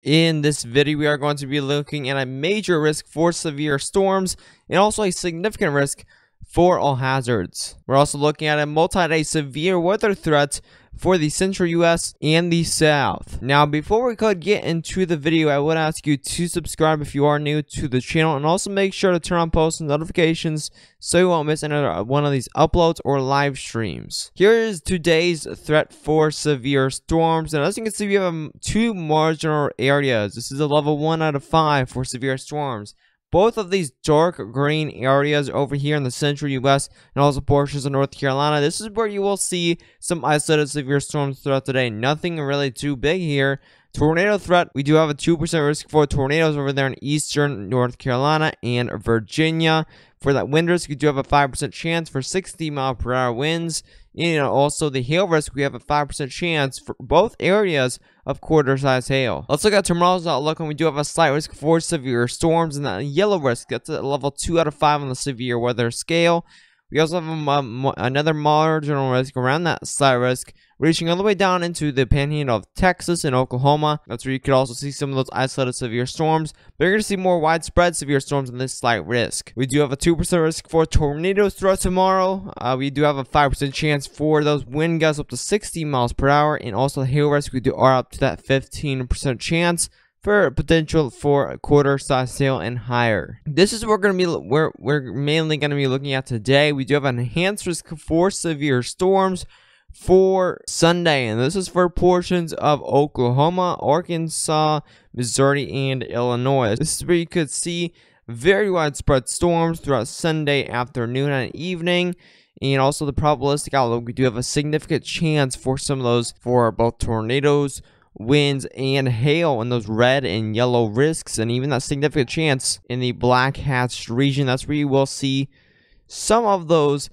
In this video, we are going to be looking at a major risk for severe storms and also a significant risk for all hazards. We're also looking at a multi-day severe weather threat for the central US and the south. Now, before we could get into the video, I would ask you to subscribe if you are new to the channel, and also make sure to turn on post notifications so you won't miss another one of these uploads or live streams. Here is today's threat for severe storms, and as you can see, we have two marginal areas. This is a level 1 out of 5 for severe storms. Both of these dark green areas over here in the central US and also portions of North Carolina, this is where you will see some isolated severe storms throughout the day. Nothing really too big here. Tornado threat, we do have a 2% risk for tornadoes over there in eastern North Carolina and Virginia. For that wind risk, we do have a 5% chance for 60-mile-per-hour winds. And also the hail risk, we have a 5% chance for both areas of quarter-size hail. Let's look at tomorrow's outlook, and we do have a slight risk for severe storms, and that yellow risk, that's a level 2 out of 5 on the severe weather scale. We also have another marginal risk around that slight risk, reaching all the way down into the panhandle of Texas and Oklahoma. That's where you could also see some of those isolated severe storms, but you're going to see more widespread severe storms in this slight risk. We do have a 2% risk for tornadoes throughout tomorrow. We do have a 5% chance for those wind gusts up to 60 miles per hour, and also the hail risk, we are up to that 15% chance for potential for quarter-size hail and higher. This is what we're mainly going to be looking at today. We do have an enhanced risk for severe storms for Sunday, and this is for portions of Oklahoma, Arkansas, Missouri, and Illinois. This is where you could see very widespread storms throughout Sunday afternoon and evening. And also the probabilistic outlook, we do have a significant chance for some of those for both tornadoes, winds, and hail in those red and yellow risks, and even that significant chance in the black hatched region. That's where you will see some of those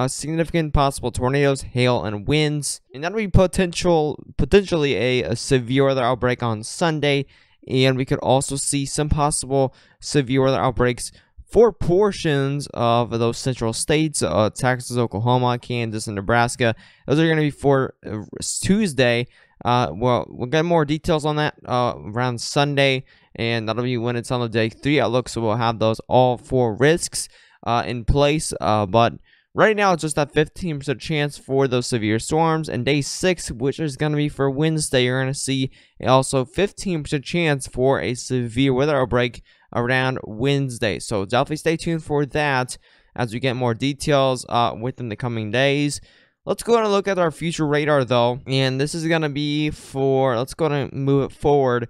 significant possible tornadoes, hail, and winds, and that'll be potentially a severe weather outbreak on Sunday. And we could also see some possible severe weather outbreaks for portions of those central states, Texas, Oklahoma, Kansas, and Nebraska. Those are going to be for Tuesday. Well, we'll get more details on that around Sunday, and that'll be when it's on the day 3 outlook, so we'll have those all 4 risks in place, but right now it's just that 15% chance for those severe storms. And day 6, which is going to be for Wednesday, you're going to see also 15% chance for a severe weather outbreak around Wednesday, so definitely stay tuned for that as we get more details within the coming days. Let's go and look at our future radar, though, and this is going to be for, let's go and move it forward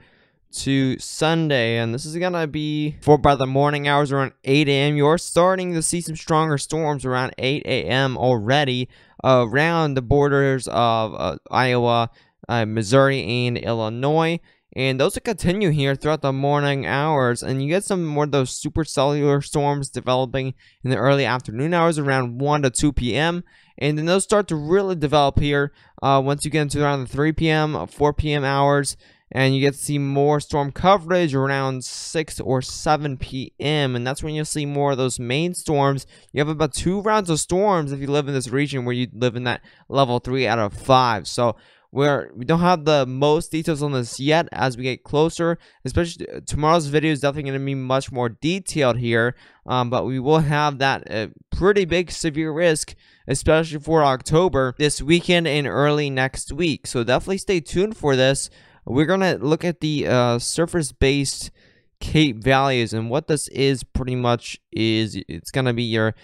to Sunday, and this is going to be for by the morning hours around 8 a.m. You're starting to see some stronger storms around 8 a.m. already around the borders of Iowa, Missouri, and Illinois. And those will continue here throughout the morning hours, and you get some more of those supercellular storms developing in the early afternoon hours around 1 to 2 p.m. And then those start to really develop here once you get into around the 3 p.m., 4 p.m. hours, and you get to see more storm coverage around 6 or 7 p.m. And that's when you'll see more of those main storms. You have about 2 rounds of storms if you live in this region where you live in that level 3 out of 5. So we don't have the most details on this yet as we get closer. Especially tomorrow's video is definitely going to be much more detailed here, but we will have that pretty big severe risk, especially for October this weekend and early next week. So definitely stay tuned for this. We're going to look at the surface-based Cape values, and what this is pretty much is it's going to be your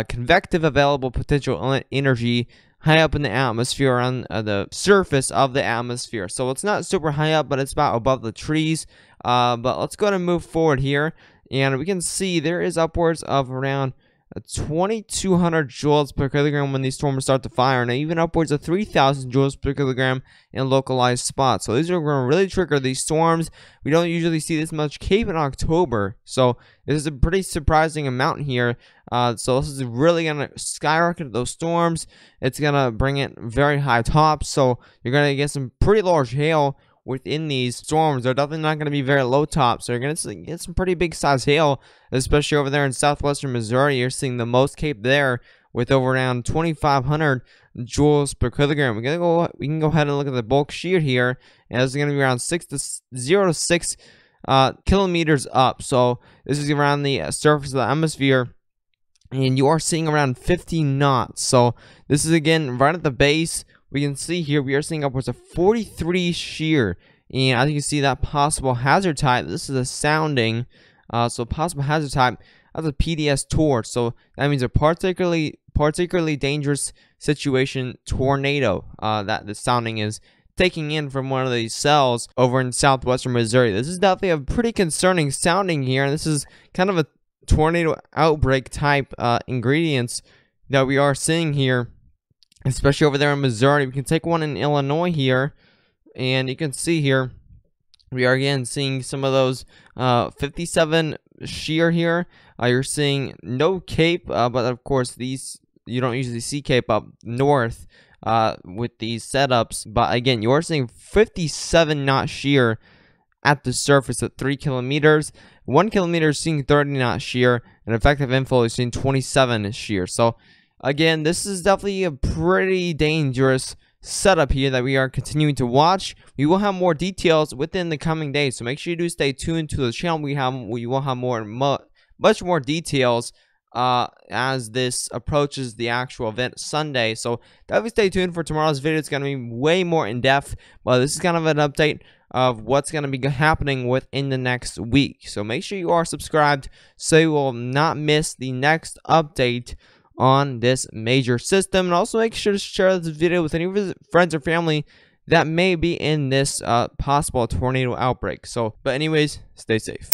convective available potential energy high up in the atmosphere, on the surface of the atmosphere. So it's not super high up, but it's about above the trees. But let's go ahead and move forward here, and we can see there is upwards of around 2,200 joules per kilogram when these storms start to fire, and even upwards of 3,000 joules per kilogram in localized spots. So these are going to really trigger these storms. We don't usually see this much Cape in October, so this is a pretty surprising amount here. So this is really going to skyrocket those storms. It's going to bring it very high tops, so you're going to get some pretty large hail within these storms. They're definitely not going to be very low tops, so you're going to get some pretty big size hail, especially over there in southwestern Missouri. You're seeing the most Cape there with over around 2,500 joules per kilogram. We can go ahead and look at the bulk shear here, and it's going to be around 0 to 6 kilometers up. So this is around the surface of the atmosphere, and you are seeing around 50 knots. So this is again right at the base. We can see here we are seeing upwards of 43 shear, and as you can see that possible hazard type, this is a sounding. So possible hazard type, that's a PDS torch. So that means a particularly dangerous situation tornado that the sounding is taking in from one of these cells over in southwestern Missouri. This is definitely a pretty concerning sounding here, and this is kind of a tornado outbreak type ingredients that we are seeing here, especially over there in Missouri. We can take one in Illinois here, and you can see here we are again seeing some of those 57 shear here. You're seeing no cape, but of course these you don't usually see cape up north with these setups. But again, you are seeing 57 knot shear at the surface at 3 kilometers. 1 kilometer is seeing 30 knot shear, and effective inflow is seeing 27 shear. So again, this is definitely a pretty dangerous setup here that we are continuing to watch. We will have more details within the coming days, so make sure you do stay tuned to the channel. We will have much more details as this approaches the actual event Sunday. So definitely stay tuned for tomorrow's video. It's going to be way more in depth, but this is kind of an update of what's going to be happening within the next week. So make sure you are subscribed so you will not miss the next update on this major system. And also make sure to share this video with any of your friends or family that may be in this possible tornado outbreak. So, but anyways, stay safe.